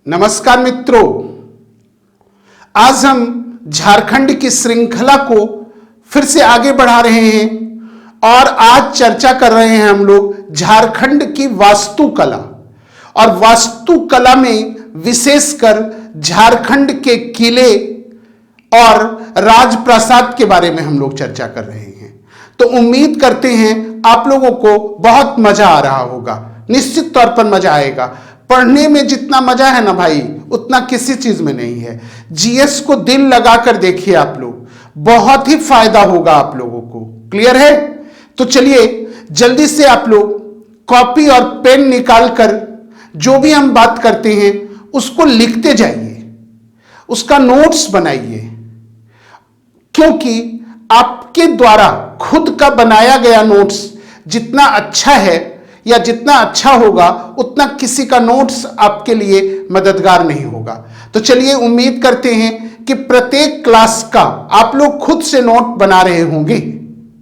नमस्कार मित्रों, आज हम झारखंड की श्रृंखला को फिर से आगे बढ़ा रहे हैं और आज चर्चा कर रहे हैं हम लोग झारखंड की वास्तुकला। और वास्तुकला में विशेषकर झारखंड के किले और राजप्रासाद के बारे में हम लोग चर्चा कर रहे हैं। तो उम्मीद करते हैं आप लोगों को बहुत मजा आ रहा होगा। निश्चित तौर पर मजा आएगा। पढ़ने में जितना मजा है ना भाई, उतना किसी चीज में नहीं है। जीएस को दिल लगाकर देखिए आप लोग, बहुत ही फायदा होगा आप लोगों को। क्लियर है? तो चलिए जल्दी से आप लोग कॉपी और पेन निकालकर जो भी हम बात करते हैं उसको लिखते जाइए, उसका नोट्स बनाइए, क्योंकि आपके द्वारा खुद का बनाया गया नोट्स जितना अच्छा है या जितना अच्छा होगा उतना किसी का नोट्स आपके लिए मददगार नहीं होगा। तो चलिए उम्मीद करते हैं कि प्रत्येक क्लास का आप लोग खुद से नोट बना रहे होंगे।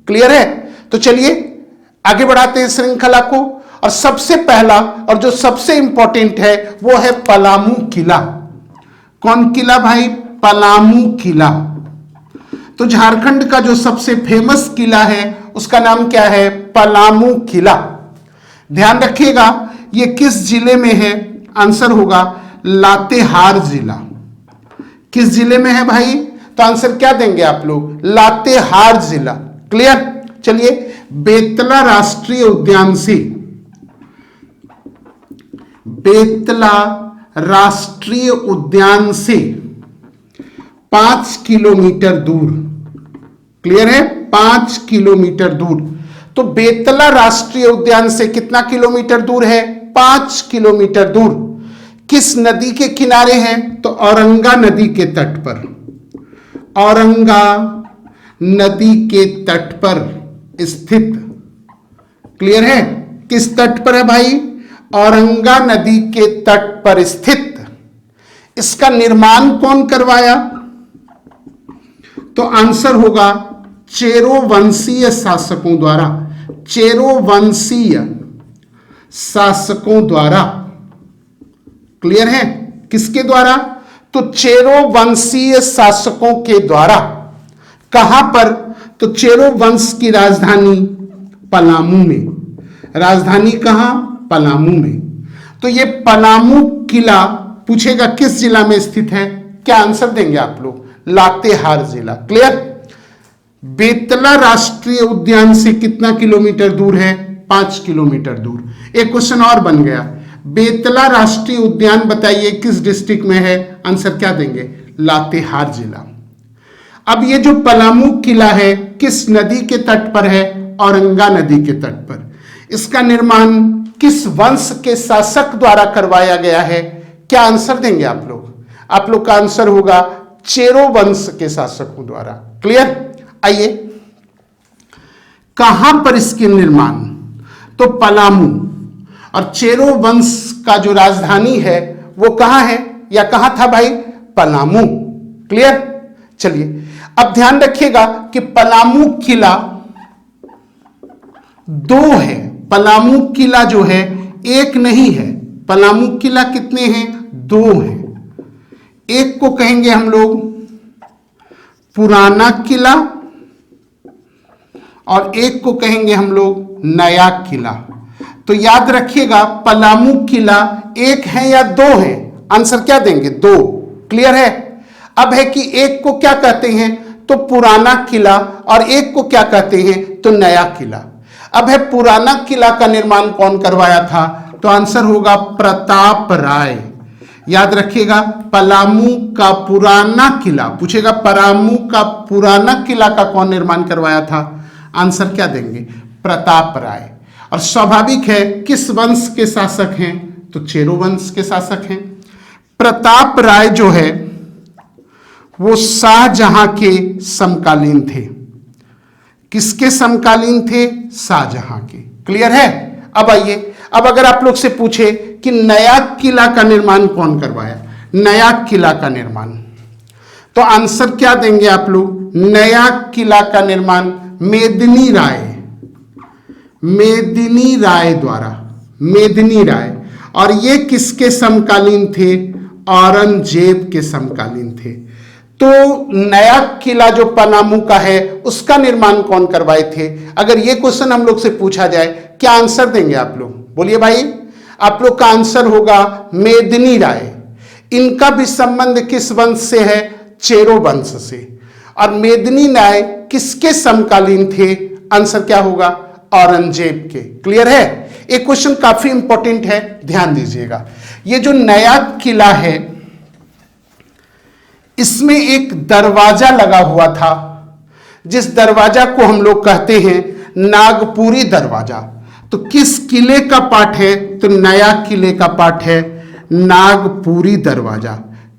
क्लियर है? तो चलिए आगे बढ़ाते हैं श्रृंखला को। और सबसे पहला और जो सबसे इंपॉर्टेंट है वो है पलामू किला। कौन किला भाई? पलामू किला। तो झारखंड का जो सबसे फेमस किला है उसका नाम क्या है? पलामू किला। ध्यान रखिएगा ये किस जिले में है? आंसर होगा लातेहार जिला। किस जिले में है भाई? तो आंसर क्या देंगे आप लोग? लातेहार जिला। क्लियर? चलिए बेतला राष्ट्रीय उद्यान से, बेतला राष्ट्रीय उद्यान से 5 किलोमीटर दूर। क्लियर है? 5 किलोमीटर दूर। तो बेतला राष्ट्रीय उद्यान से कितना किलोमीटर दूर है? 5 किलोमीटर दूर। किस नदी के किनारे है? तो औरंगा नदी के तट पर। औरंगा नदी के तट पर स्थित। क्लियर है? किस तट पर है भाई? औरंगा नदी के तट पर स्थित। इसका निर्माण कौन करवाया? तो आंसर होगा चेरो वंशीय शासकों द्वारा। चेरो वंशीय शासकों द्वारा। क्लियर है? किसके द्वारा? तो चेरो वंशीय शासकों के द्वारा। कहां पर? तो चेरो वंश की राजधानी पलामू में। राजधानी कहां? पलामू में। तो ये पलामू किला पूछेगा किस जिला में स्थित है? क्या आंसर देंगे आप लोग? लातेहार जिला। क्लियर? बेतला राष्ट्रीय उद्यान से कितना किलोमीटर दूर है? 5 किलोमीटर दूर। एक क्वेश्चन और बन गया, बेतला राष्ट्रीय उद्यान बताइए किस डिस्ट्रिक्ट में है? आंसर क्या देंगे? लातेहार जिला। अब ये जो पलामू किला है किस नदी के तट पर है? औरंगा नदी के तट पर। इसका निर्माण किस वंश के शासक द्वारा करवाया गया है? क्या आंसर देंगे आप लोग? आप लोग का आंसर होगा चेरो वंश के शासकों द्वारा। क्लियर? आइए, कहां पर इसके निर्माण? तो पलामू। और चेरो वंश का जो राजधानी है वो कहां है या कहां था भाई? पलामू। क्लियर? चलिए अब ध्यान रखिएगा कि पलामू किला 2 है। पलामू किला जो है एक नहीं है। पलामू किला कितने हैं? 2 हैं। एक को कहेंगे हम लोग पुराना किला और एक को कहेंगे हम लोग नया किला। तो याद रखिएगा पलामू किला 1 है या 2 है? आंसर क्या देंगे? 2। क्लियर है? अब है कि एक को क्या कहते हैं? तो पुराना किला और एक को क्या कहते हैं? तो नया किला। अब है पुराना किला का निर्माण कौन करवाया था? तो आंसर होगा प्रताप राय। याद रखिएगा पलामू का पुराना किला पूछेगा, पलामू का पुराना किला का कौन निर्माण करवाया था? आंसर क्या देंगे? प्रताप राय। और स्वाभाविक है किस वंश के शासक हैं? तो चेरो वंश के शासक हैं। प्रताप राय जो है वो शाहजहां के समकालीन थे। किसके समकालीन थे? शाहजहां के। क्लियर है? अब आइए, अब अगर आप लोग से पूछे कि नया किला का निर्माण कौन करवाया? नया किला का निर्माण, तो आंसर क्या देंगे आप लोग? नया किला का निर्माण मेदिनी राय। मेदिनी राय द्वारा। मेदिनी राय। और ये किसके समकालीन थे? औरंगजेब के समकालीन थे। तो नया किला जो पलामू का है उसका निर्माण कौन करवाए थे? अगर ये क्वेश्चन हम लोग से पूछा जाए, क्या आंसर देंगे आप लोग? बोलिए भाई, आप लोग का आंसर होगा मेदिनी राय। इनका भी संबंध किस वंश से है? चेरो वंश से। और मेदिनी राय किसके समकालीन थे? आंसर क्या होगा? औरंगजेब के। क्लियर है? एक क्वेश्चन काफी इंपॉर्टेंट है, ध्यान दीजिएगा। ये जो नया किला है इसमें एक दरवाजा लगा हुआ था, जिस दरवाजा को हम लोग कहते हैं नागपुरी दरवाजा। तो किस किले का पार्ट है? तो नया किले का पार्ट है नागपुरी दरवाजा।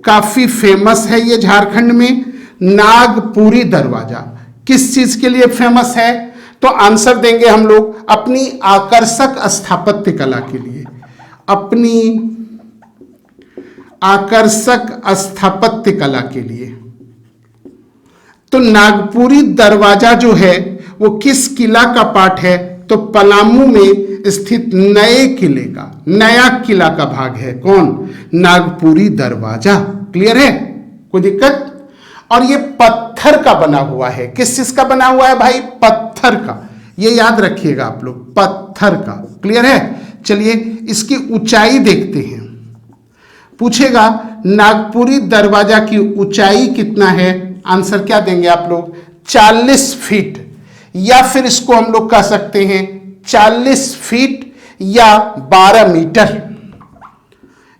काफी फेमस है ये झारखंड में नागपुरी दरवाजा। किस चीज के लिए फेमस है? तो आंसर देंगे हम लोग अपनी आकर्षक स्थापत्य कला के लिए, अपनी आकर्षक स्थापत्य कला के लिए। तो नागपुरी दरवाजा जो है वो किस किला का पार्ट है? तो पलामू में स्थित नए किले का, नया किला का भाग है। कौन? नागपुरी दरवाजा। क्लियर है? कोई दिक्कत? और ये पत्थर का बना हुआ है। किस चीज का बना हुआ है भाई? पत्थर का। ये याद रखिएगा आप लोग, पत्थर का। क्लियर है? चलिए इसकी ऊंचाई देखते हैं। पूछेगा नागपुरी दरवाजा की ऊंचाई कितना है? आंसर क्या देंगे आप लोग? 40 फीट, या फिर इसको हम लोग कह सकते हैं 40 फीट या 12 मीटर,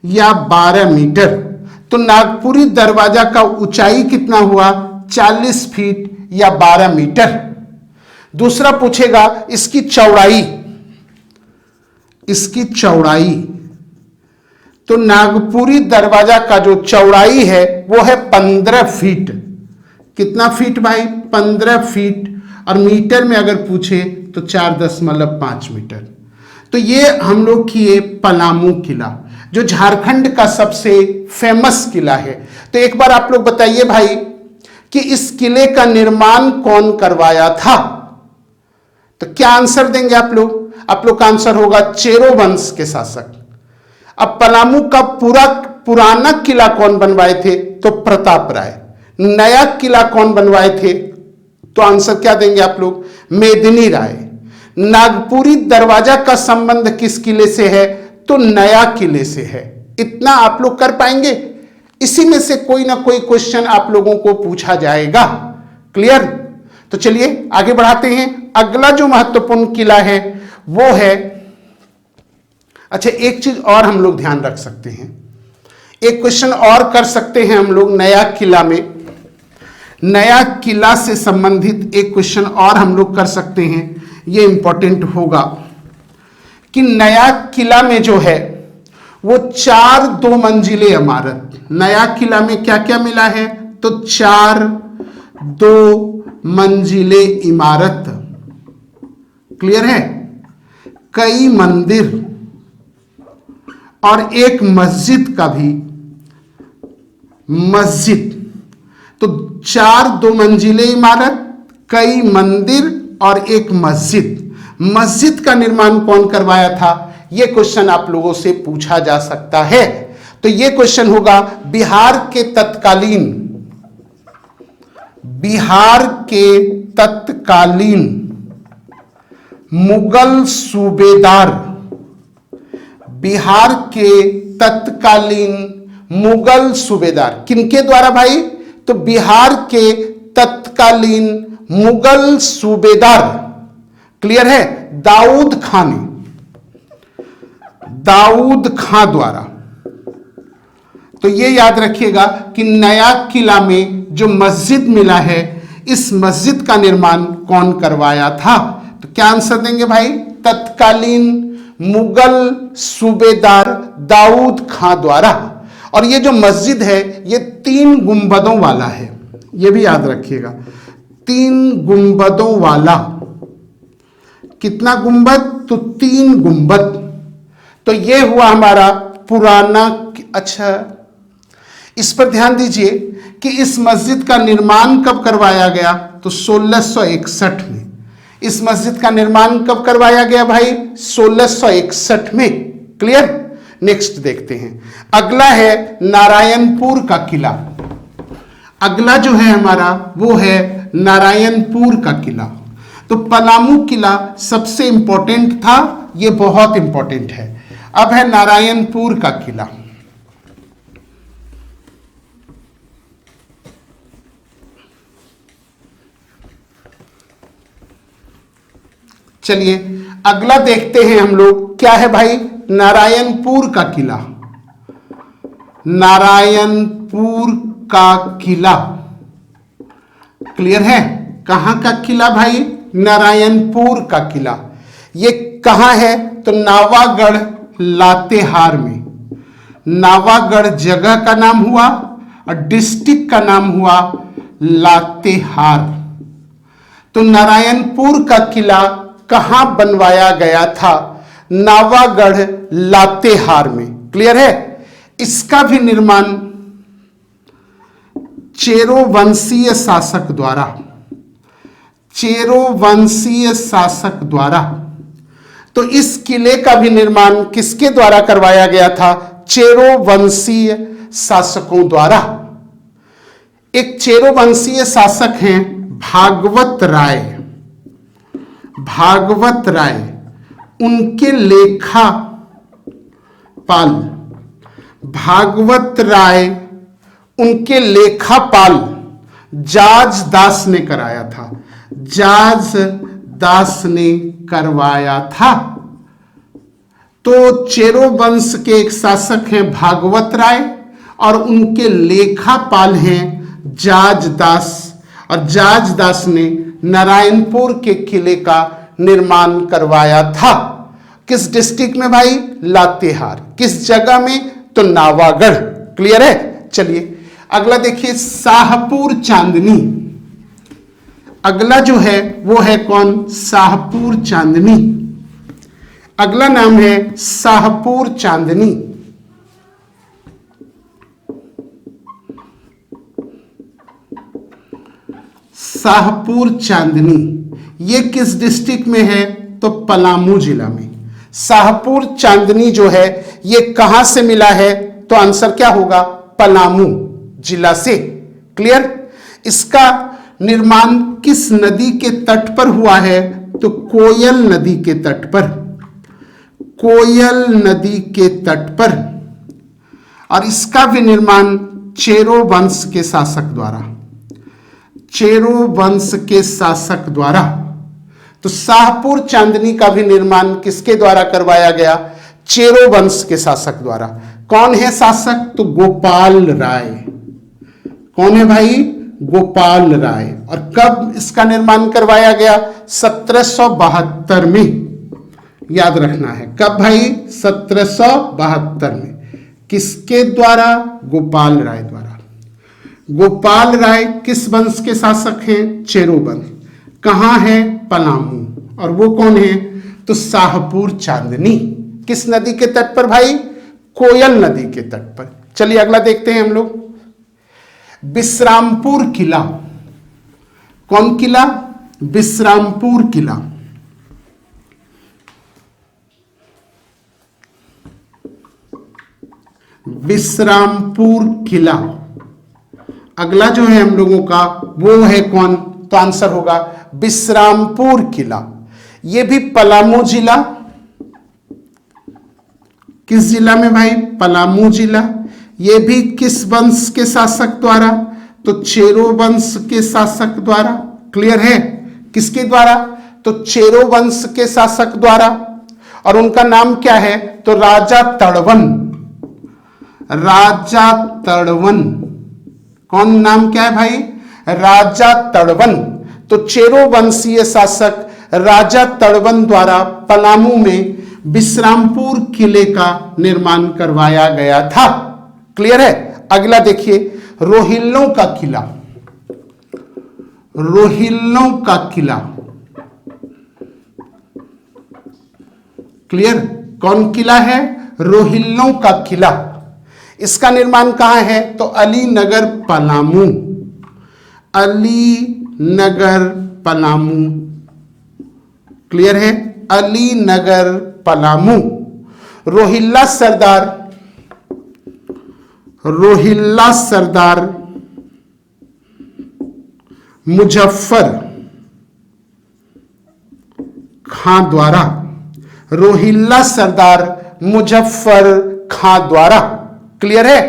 या 12 मीटर। तो नागपुरी दरवाजा का ऊंचाई कितना हुआ? 40 फीट या 12 मीटर। दूसरा पूछेगा इसकी चौड़ाई, इसकी चौड़ाई। तो नागपुरी दरवाजा का जो चौड़ाई है वो है 15 फीट। कितना फीट भाई? 15 फीट। और मीटर में अगर पूछे तो 4.5 मीटर। तो ये हम लोग किए पलामू किला, जो झारखंड का सबसे फेमस किला है। तो एक बार आप लोग बताइए भाई कि इस किले का निर्माण कौन करवाया था? तो क्या आंसर देंगे आप लोग? आप लोग का आंसर होगा चेरो वंश के शासक। अब पलामू का पुराना किला कौन बनवाए थे? तो प्रताप राय। नया किला कौन बनवाए थे? तो आंसर क्या देंगे आप लोग? मेदिनी राय। नागपुरी दरवाजा का संबंध किस किले से है? तो नया किले से है। इतना आप लोग कर पाएंगे? इसी में से कोई ना कोई क्वेश्चन आप लोगों को पूछा जाएगा। क्लियर? तो चलिए आगे बढ़ाते हैं। अगला जो महत्वपूर्ण किला है वो है, अच्छा एक चीज और हम लोग ध्यान रख सकते हैं, एक क्वेश्चन और कर सकते हैं हम लोग नया किला में। नया किला से संबंधित एक क्वेश्चन और हम लोग कर सकते हैं, ये इंपॉर्टेंट होगा कि नया किला में जो है वो 4 2 मंजिले इमारत। नया किला में क्या क्या मिला है? तो 4 2 मंजिले इमारत। क्लियर है? कई मंदिर और एक मस्जिद का भी, मस्जिद। तो 4 2 मंजिले इमारत, कई मंदिर और एक मस्जिद। मस्जिद का निर्माण कौन करवाया था? यह क्वेश्चन आप लोगों से पूछा जा सकता है। तो यह क्वेश्चन होगा बिहार के तत्कालीन मुगल सूबेदार, बिहार के तत्कालीन मुगल सूबेदार किनके द्वारा भाई? तो बिहार के तत्कालीन मुगल सूबेदार, क्लियर है, दाऊद खां द्वारा। तो ये याद रखिएगा कि नया किला में जो मस्जिद मिला है, इस मस्जिद का निर्माण कौन करवाया था? तो क्या आंसर देंगे भाई? तत्कालीन मुगल सूबेदार दाऊद खां द्वारा। और ये जो मस्जिद है ये 3 गुंबदों वाला है, ये भी याद रखिएगा, 3 गुंबदों वाला। कितना गुंबद? तो 3 गुंबद। तो ये हुआ हमारा पुराना। अच्छा, इस पर ध्यान दीजिए कि इस मस्जिद का निर्माण कब करवाया गया? तो 1661 में। इस मस्जिद का निर्माण कब करवाया गया भाई? 1661 में। क्लियर? नेक्स्ट देखते हैं। अगला है नारायणपुर का किला। अगला जो है हमारा वो है नारायणपुर का किला। तो पलामू किला सबसे इंपॉर्टेंट था, ये बहुत इंपॉर्टेंट है। अब है नारायणपुर का किला। चलिए अगला देखते हैं हम लोग, क्या है भाई? नारायणपुर का किला। नारायणपुर का किला क्लियर है? कहां का किला भाई? नारायणपुर का किला। ये कहां है? तो नावागढ़ लातेहार में। नावागढ़ जगह का नाम हुआ और डिस्ट्रिक्ट का नाम हुआ लातेहार। तो नारायणपुर का किला कहां बनवाया गया था? नावागढ़ लातेहार में। क्लियर है? इसका भी निर्माण चेरो वंशीय शासक द्वारा, चेरो वंशीय शासक द्वारा। तो इस किले का भी निर्माण किसके द्वारा करवाया गया था? चेरो वंशीय शासकों द्वारा। एक चेरो वंशीय शासक हैं भागवत राय। भागवत राय उनके लेखा पाल, भागवत राय उनके लेखापाल जाज दास ने कराया था। जाज दास ने करवाया था। तो चेरो वंश के एक शासक हैं भागवत राय और उनके लेखापाल हैं जाज दास। और जाज दास ने नारायणपुर के किले का निर्माण करवाया था। किस डिस्ट्रिक्ट में भाई? लातेहार। किस जगह में? तो नावागढ़। क्लियर है? चलिए अगला देखिए, शाहपुर चांदनी। अगला जो है वो है कौन? शाहपुर चांदनी। अगला नाम है शाहपुर चांदनी। शाहपुर चांदनी ये किस डिस्ट्रिक्ट में है? तो पलामू जिला में। शाहपुर चांदनी जो है ये कहां से मिला है? तो आंसर क्या होगा? पलामू जिला से। क्लियर? इसका निर्माण किस नदी के तट पर हुआ है? तो कोयल नदी के तट पर। कोयल नदी के तट पर। और इसका भी निर्माण चेरो वंश के शासक द्वारा, चेरो वंश के शासक द्वारा। तो शाहपुर चांदनी का भी निर्माण किसके द्वारा करवाया गया? चेरो वंश के शासक द्वारा। कौन है शासक? तो गोपाल राय। कौन है भाई? गोपाल राय। और कब इसका निर्माण करवाया गया? 1772 में। याद रखना है कब भाई? 1772 में। किसके द्वारा? गोपाल राय द्वारा। गोपाल राय किस वंश के शासक हैं? चेरो वंश। कहां है? पलामू। और वो कौन है? तो शाहपुर चांदनी। किस नदी के तट पर भाई? कोयल नदी के तट पर। चलिए अगला देखते हैं हम लोग, विश्रामपुर किला। कौन किला? विश्रामपुर किला। विश्रामपुर किला। अगला जो है हम लोगों का वो है कौन? तो आंसर होगा विश्रामपुर किला। ये भी पलामू जिला। किस जिला में भाई? पलामू जिला। ये भी किस वंश के शासक द्वारा? तो चेरो वंश के शासक द्वारा। क्लियर है? किसके द्वारा? तो चेरो वंश के शासक द्वारा। और उनका नाम क्या है? तो राजा तड़वन। राजा तड़वन। कौन नाम क्या है भाई? राजा तड़वन। तो चेरो वंशीय शासक राजा तड़वन द्वारा पलामू में विश्रामपुर किले का निर्माण करवाया गया था। क्लियर है? अगला देखिए, रोहिल्लों का किला। रोहिल्लों का किला। क्लियर? कौन किला है? रोहिल्लों का किला। इसका निर्माण कहां है? तो अलीनगर पलामू। अलीनगर पलामू। क्लियर है? अलीनगर पलामू। रोहिल्ला सरदार, रोहिल्ला सरदार मुजफ्फर खां द्वारा, रोहिल्ला सरदार मुजफ्फर खां द्वारा। क्लियर है?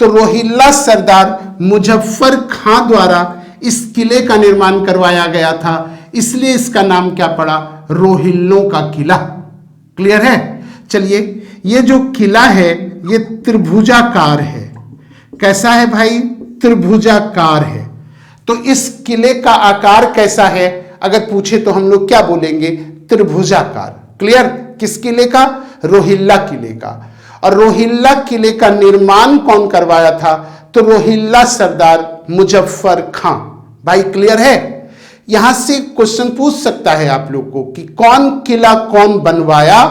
तो रोहिल्ला सरदार मुजफ्फर खां द्वारा इस किले का निर्माण करवाया गया था, इसलिए इसका नाम क्या पड़ा? रोहिल्लों का किला। क्लियर है? चलिए, ये जो किला है ये त्रिभुजाकार है। कैसा है भाई? त्रिभुजाकार है। तो इस किले का आकार कैसा है अगर पूछे तो हम लोग क्या बोलेंगे? त्रिभुजाकार। क्लियर? किस किले का? रोहिल्ला किले का। और रोहिल्ला किले का निर्माण कौन करवाया था? तो रोहिल्ला सरदार मुजफ्फर खां। भाई क्लियर है? यहां से क्वेश्चन पूछ सकता है आप लोग को कि कौन किला कौन बनवाया,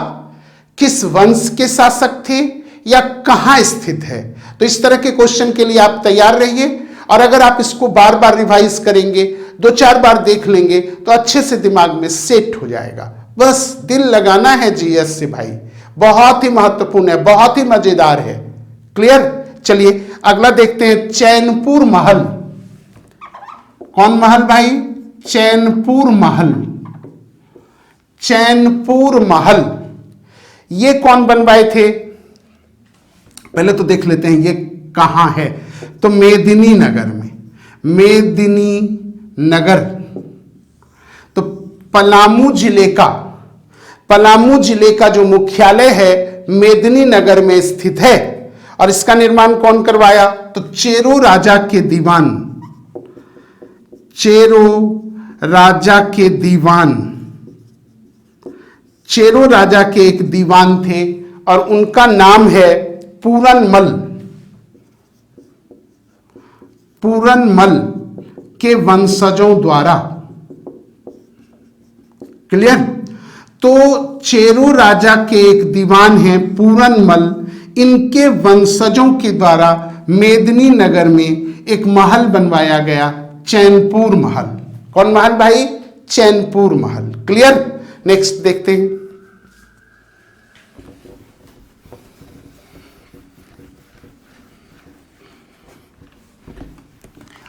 किस वंश के शासक थे या कहां स्थित है। तो इस तरह के क्वेश्चन के लिए आप तैयार रहिए, और अगर आप इसको बार बार रिवाइज करेंगे, 2-4 बार देख लेंगे तो अच्छे से दिमाग में सेट हो जाएगा। बस दिल लगाना है जीएस से भाई, बहुत ही महत्वपूर्ण है, बहुत ही मजेदार है। क्लियर? चलिए अगला देखते हैं, चैनपुर महल। कौन महल भाई? चैनपुर महल। चैनपुर महल ये कौन बनवाए थे? पहले तो देख लेते हैं ये कहां है। तो मेदिनी नगर में, मेदिनी नगर। तो पलामू जिले का, पलामू जिले का जो मुख्यालय है मेदिनी नगर में स्थित है। और इसका निर्माण कौन करवाया? तो चेरो राजा के दीवान, चेरो राजा के दीवान, चेरो राजा के एक दीवान थे और उनका नाम है पूरनमल। पूरनमल के वंशजों द्वारा। क्लियर? तो चेरो राजा के एक दीवान हैं पूरनमल, इनके वंशजों के द्वारा मेदिनी नगर में एक महल बनवाया गया, चैनपुर महल। कौन महल भाई? चैनपुर महल। क्लियर? नेक्स्ट देखते हैं।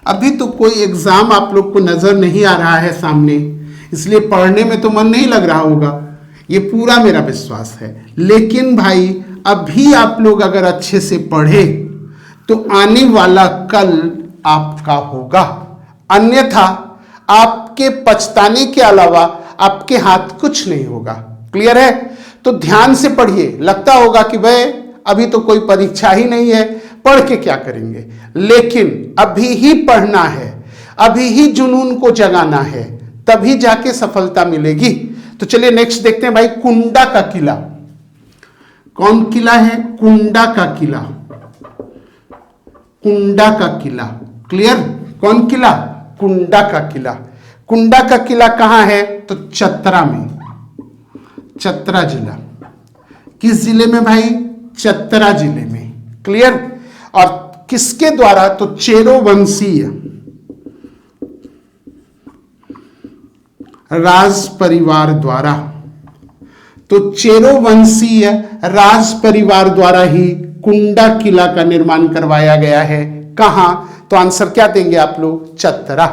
अभी तो कोई एग्जाम आप लोग को नजर नहीं आ रहा है सामने, इसलिए पढ़ने में तो मन नहीं लग रहा होगा, ये पूरा मेरा विश्वास है। लेकिन भाई अभी आप लोग अगर अच्छे से पढ़े तो आने वाला कल आपका होगा, अन्यथा आपके पछताने के अलावा आपके हाथ कुछ नहीं होगा। क्लियर है? तो ध्यान से पढ़िए। लगता होगा कि भाई अभी तो कोई परीक्षा ही नहीं है, पढ़ के क्या करेंगे, लेकिन अभी ही पढ़ना है, अभी ही जुनून को जगाना है, तभी जाके सफलता मिलेगी। तो चलिए नेक्स्ट देखते हैं भाई, कुंडा का किला। कौन किला है? कुंडा का किला। कुंडा का किला। क्लियर? कौन किला? कुंडा का किला। कुंडा का किला कहां है? तो चतरा में, चतरा जिला। किस जिले में भाई? चतरा जिले में। क्लियर? और किसके द्वारा? तो चेरो वंशीय राज परिवार द्वारा। तो चेरो वंशीय राज परिवार द्वारा ही कुंडा किला का निर्माण करवाया गया है। कहां? तो आंसर क्या देंगे आप लोग? चतरा।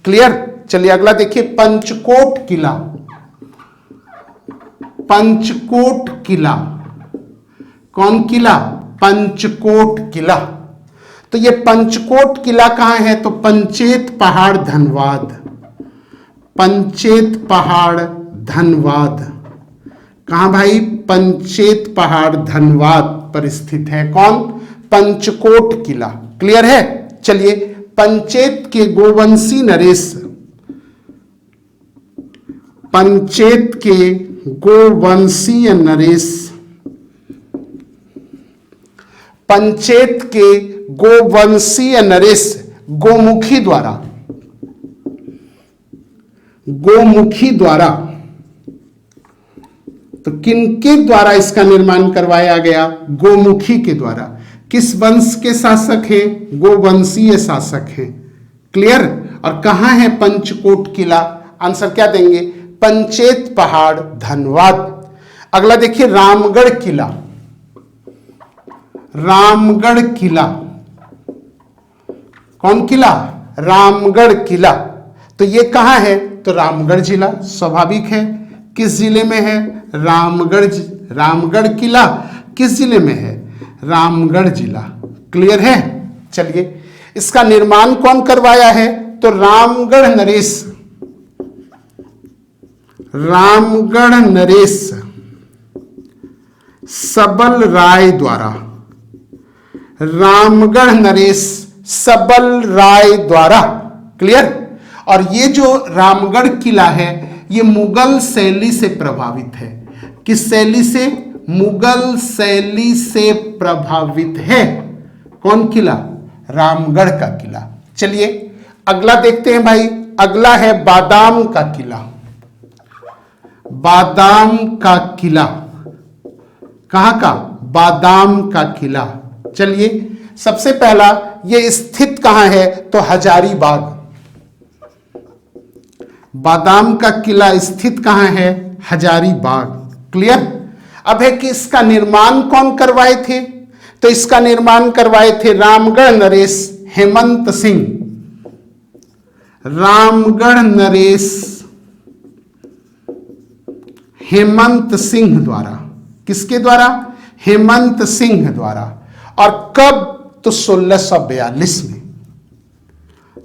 क्लियर? चलिए अगला देखिए, पंचकोट किला। पंचकोट किला। कौन किला? पंचकोट किला। तो ये पंचकोट किला कहां है? तो पंचेत पहाड़ धनबाद। पंचेत पहाड़ धनबाद। कहां भाई? पंचेत पहाड़ धनबाद पर स्थित है। कौन? पंचकोट किला। क्लियर है? चलिए, पंचेत के गोवंशी नरेश, पंचेत के गोवंशीय नरेश, पंचेत के गोवंशीय नरेश गोमुखी द्वारा, गोमुखी द्वारा। तो किनके द्वारा इसका निर्माण करवाया गया? गोमुखी के द्वारा। किस वंश के शासक हैं? गोवंशीय शासक हैं। क्लियर? और कहां है पंचकोट किला? आंसर क्या देंगे? पंचेत पहाड़ धनबाद। अगला देखिए, रामगढ़ किला। रामगढ़ किला। कौन किला? रामगढ़ किला। तो ये कहाँ है? तो रामगढ़ जिला, स्वाभाविक है। किस जिले में है? रामगढ़ किला किस जिले में है? रामगढ़ जिला। क्लियर है? चलिए, इसका निर्माण कौन करवाया है? तो रामगढ़ नरेश सबल राय द्वारा। रामगढ़ नरेश सबल राय द्वारा। क्लियर? और ये जो रामगढ़ किला है ये मुगल शैली से प्रभावित है। किस शैली से? मुगल शैली से प्रभावित है। कौन किला? रामगढ़ का किला। चलिए अगला देखते हैं भाई। अगला है बादाम का किला। बादाम का किला कहां का? बादाम का किला। चलिए, सबसे पहला ये स्थित कहां है? तो हजारीबाग। बादाम का किला स्थित कहां है? हजारीबाग। क्लियर? अब है कि इसका निर्माण कौन करवाए थे? तो इसका निर्माण करवाए थे रामगढ़ नरेश हेमंत सिंह। रामगढ़ नरेश हेमंत सिंह द्वारा। किसके द्वारा? हेमंत सिंह द्वारा। और कब? तो 1642 में।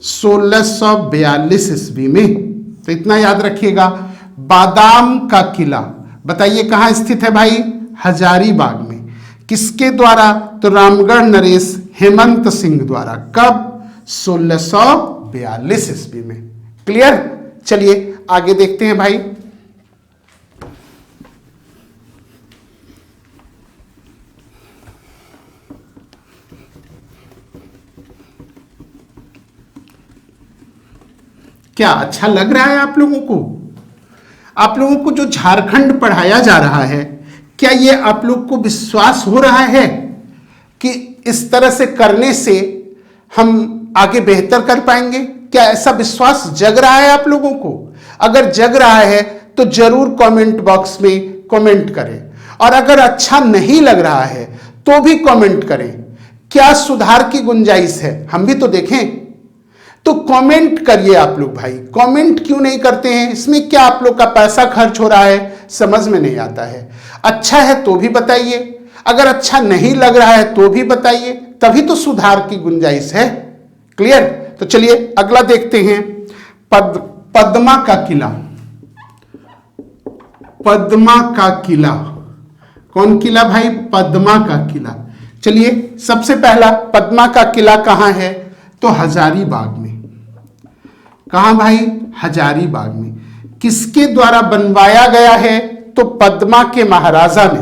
1642 ईस्वी में। तो इतना याद रखिएगा। बादाम का किला बताइए कहां स्थित है भाई? हजारीबाग में। किसके द्वारा? तो रामगढ़ नरेश हेमंत सिंह द्वारा। कब? 1642 ईस्वी में। क्लियर? चलिए आगे देखते हैं भाई। क्या अच्छा लग रहा है आप लोगों को? आप लोगों को जो झारखंड पढ़ाया जा रहा है, क्या ये आप लोग को विश्वास हो रहा है कि इस तरह से करने से हम आगे बेहतर कर पाएंगे? क्या ऐसा विश्वास जग रहा है आप लोगों को? अगर जग रहा है तो जरूर कमेंट बॉक्स में कमेंट करें, और अगर अच्छा नहीं लग रहा है तो भी कमेंट करें। क्या सुधार की गुंजाइश है, हम भी तो देखें। तो कमेंट करिए आप लोग भाई। कमेंट क्यों नहीं करते हैं? इसमें क्या आप लोग का पैसा खर्च हो रहा है? समझ में नहीं आता है। अच्छा है तो भी बताइए, अगर अच्छा नहीं लग रहा है तो भी बताइए, तभी तो सुधार की गुंजाइश है। क्लियर? तो चलिए अगला देखते हैं। पद्मा का किला। पद्मा का किला। कौन किला भाई? पद्मा का किला। चलिए सबसे पहला पद्मा का किला कहां है? तो हजारीबाग में। कहां भाई? हजारीबाग में। किसके द्वारा बनवाया गया है? तो पद्मा के महाराजा ने।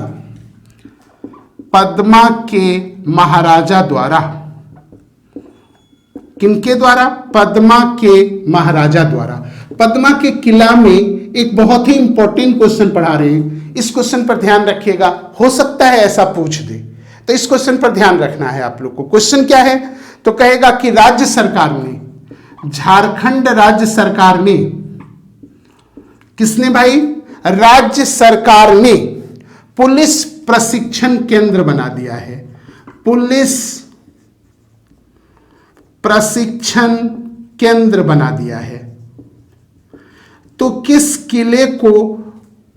पद्मा के महाराजा द्वारा। किनके द्वारा? पद्मा के महाराजा द्वारा। पद्मा के किला में एक बहुत ही इंपॉर्टेंट क्वेश्चन पढ़ा रहे हैं, इस क्वेश्चन पर ध्यान रखिएगा। हो सकता है ऐसा पूछ दे, तो इस क्वेश्चन पर ध्यान रखना है आप लोग को। क्वेश्चन क्या है? तो कहेगा कि राज्य सरकार ने, झारखंड राज्य सरकार ने, किसने भाई? राज्य सरकार ने पुलिस प्रशिक्षण केंद्र बना दिया है। पुलिस प्रशिक्षण केंद्र बना दिया है। तो किस किले को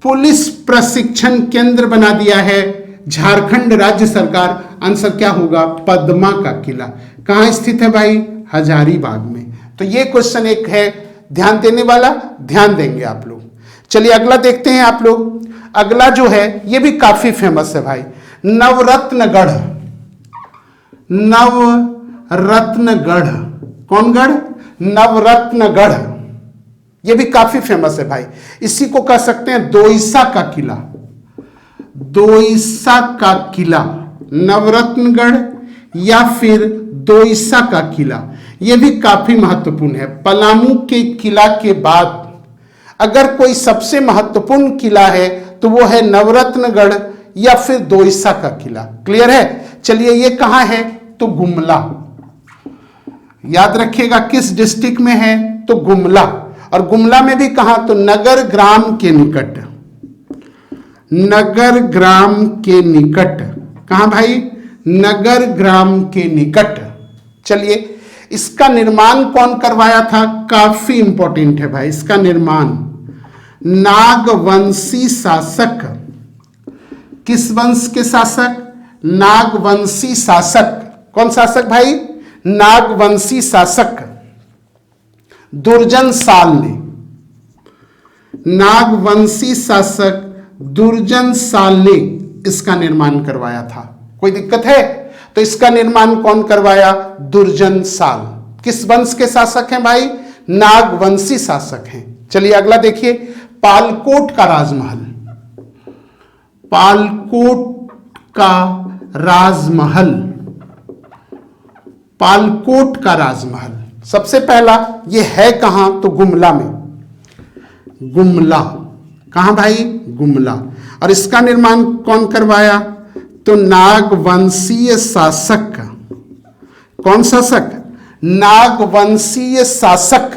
पुलिस प्रशिक्षण केंद्र बना दिया है? झारखंड राज्य सरकार। आंसर क्या होगा? पद्मा का किला। कहां स्थित है भाई? हजारीबाग में। तो ये क्वेश्चन एक है ध्यान देने वाला, ध्यान देंगे आप लोग। चलिए अगला देखते हैं आप लोग। अगला जो है ये भी काफी फेमस है भाई, नवरत्नगढ़। नवरत्नगढ़। कौन गढ़? नवरत्नगढ़। ये भी काफी फेमस है भाई। इसी को कह सकते हैं दोईसा का किला। दोईसा का किला, नवरत्नगढ़ या फिर दोईसा का किला, यह भी काफी महत्वपूर्ण है। पलामू के किला के बाद अगर कोई सबसे महत्वपूर्ण किला है तो वो है नवरत्नगढ़ या फिर दोईसा का किला। क्लियर है? चलिए ये कहां है? तो गुमला। याद रखिएगा किस डिस्ट्रिक्ट में है? तो गुमला। और गुमला में भी कहां? तो नगर ग्राम के निकट। नगर ग्राम के निकट। कहां भाई? नगर ग्राम के निकट। चलिए, इसका निर्माण कौन करवाया था? काफी इंपॉर्टेंट है भाई। इसका निर्माण नागवंशी शासक। किस वंश के शासक? नागवंशी शासक। कौन शासक भाई? नागवंशी शासक दुर्जन साल ने। नागवंशी शासक दुर्जन साल ने इसका निर्माण करवाया था। कोई दिक्कत है? तो इसका निर्माण कौन करवाया? दुर्जन साल। किस वंश के शासक हैं भाई? नागवंशी शासक हैं। चलिए अगला देखिए, पालकोट का राजमहल। पालकोट का राजमहल। पालकोट का राजमहल सबसे पहला ये है कहां? तो गुमला में। गुमला। कहां भाई? गुमला। और इसका निर्माण कौन करवाया? तो नागवंशीय शासक। कौन शासक? नागवंशीय शासक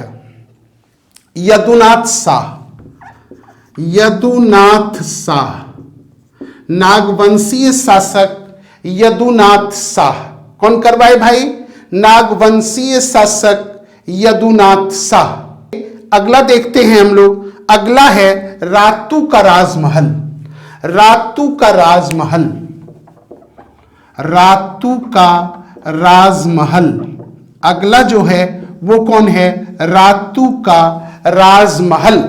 यदुनाथ शाह। यदुनाथ शाह। नागवंशीय शासक यदुनाथ शाह। कौन करवाए भाई? नागवंशीय शासक यदुनाथ शाह। अगला देखते हैं हम लोग। अगला है रातू का राजमहल। रातू का राजमहल। रातू का राजमहल अगला जो है वो कौन है? रातू का राजमहल।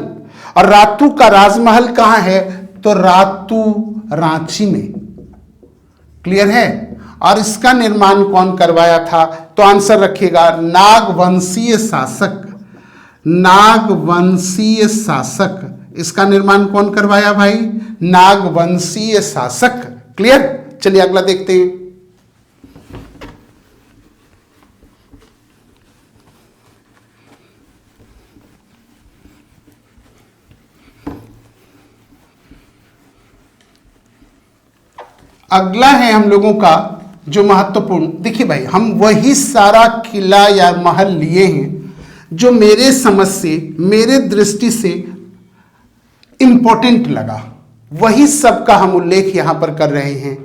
और रातू का राजमहल कहां है? तो रातू रांची में। क्लियर है? और इसका निर्माण कौन करवाया था? तो आंसर रखिएगा नागवंशीय शासक। नागवंशीय शासक। इसका निर्माण कौन करवाया भाई? नागवंशीय शासक। क्लियर? चलिए अगला देखते हैं। अगला है हम लोगों का जो महत्वपूर्ण, देखिए भाई, हम वही सारा किला या महल लिए हैं जो मेरे समझ से, मेरे दृष्टि से इंपॉर्टेंट लगा। वही सब का हम उल्लेख यहां पर कर रहे हैं,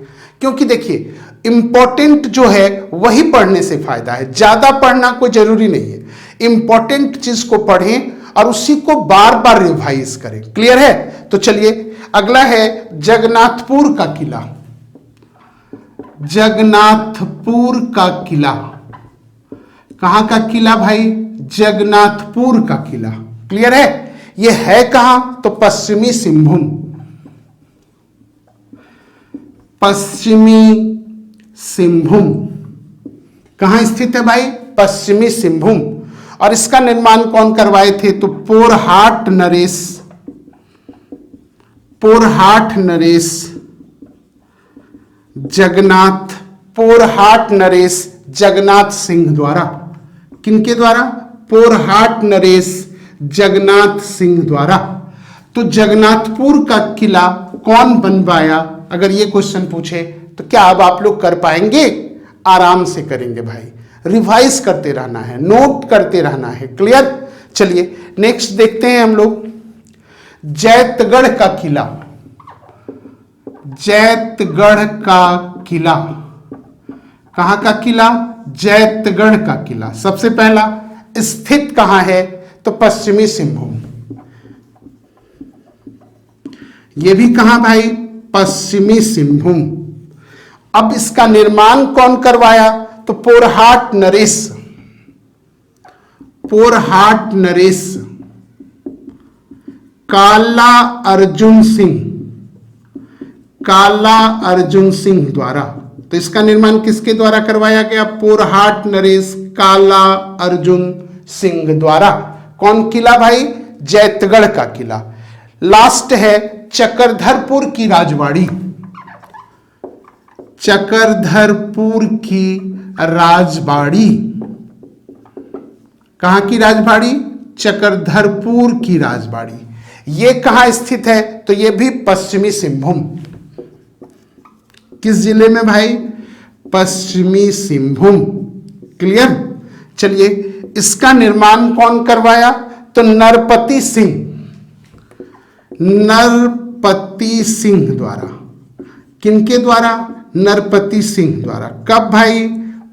क्योंकि देखिए इंपॉर्टेंट जो है वही पढ़ने से फायदा है। ज्यादा पढ़ना कोई जरूरी नहीं है। इंपॉर्टेंट चीज को पढ़ें और उसी को बार बार रिवाइज करें। क्लियर है? तो चलिए अगला है जगन्नाथपुर का किला। जगन्नाथपुर का किला। कहां का किला भाई? जगन्नाथपुर का किला। क्लियर है? यह है कहां? तो पश्चिमी सिंहभूम। पश्चिमी सिंहभूम कहां स्थित है भाई? पश्चिमी सिंहभूम। और इसका निर्माण कौन करवाए थे? तो पोरहाट नरेश। पोरहाट नरेश जगन्नाथ। पोरहाट नरेश जगन्नाथ सिंह द्वारा। किनके द्वारा? पोरहाट नरेश जगन्नाथ सिंह द्वारा। तो जगन्नाथपुर का किला कौन बनवाया? अगर ये क्वेश्चन पूछे तो क्या अब आप लोग कर पाएंगे? आराम से करेंगे भाई। रिवाइज करते रहना है, नोट करते रहना है। क्लियर? चलिए नेक्स्ट देखते हैं हम लोग जैतगढ़ का किला। जैतगढ़ का किला। कहां का किला? जैतगढ़ का किला। सबसे पहला स्थित कहां है? तो पश्चिमी सिंहभूम। यह भी कहां भाई? पश्चिमी सिंहभूम। अब इसका निर्माण कौन करवाया? तो पोरहाट नरेश। पोरहाट नरेश काला अर्जुन सिंह। काला अर्जुन सिंह द्वारा। तो इसका निर्माण किसके द्वारा करवाया गया? पोरहाट नरेश काला अर्जुन सिंह द्वारा। कौन किला भाई? जैतगढ़ का किला। लास्ट है चक्रधरपुर की राजवाड़ी। चक्रधरपुर की राजवाड़ी। कहां की राजवाड़ी? चक्रधरपुर की राजवाड़ी। यह कहां स्थित है? तो यह भी पश्चिमी सिंहभूम। किस जिले में भाई? पश्चिमी सिंहभूम। क्लियर? चलिए इसका निर्माण कौन करवाया? तो नरपति सिंह। नरपति सिंह द्वारा। किनके द्वारा? नरपति सिंह द्वारा। कब भाई?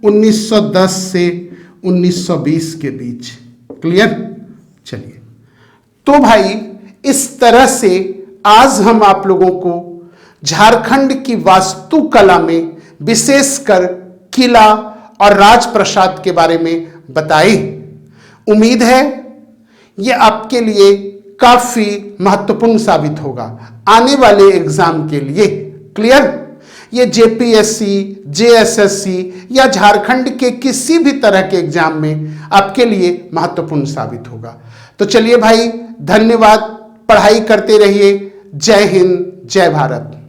1910 से 1920 के बीच। क्लियर? चलिए, तो भाई इस तरह से आज हम आप लोगों को झारखंड की वास्तुकला में विशेषकर किला और राजप्रसाद के बारे में बताए। उम्मीद है ये आपके लिए काफी महत्वपूर्ण साबित होगा आने वाले एग्जाम के लिए। क्लियर? ये जेपीएससी, जेएसएससी या झारखंड के किसी भी तरह के एग्जाम में आपके लिए महत्वपूर्ण साबित होगा। तो चलिए भाई, धन्यवाद, पढ़ाई करते रहिए। जय हिंद, जय भारत।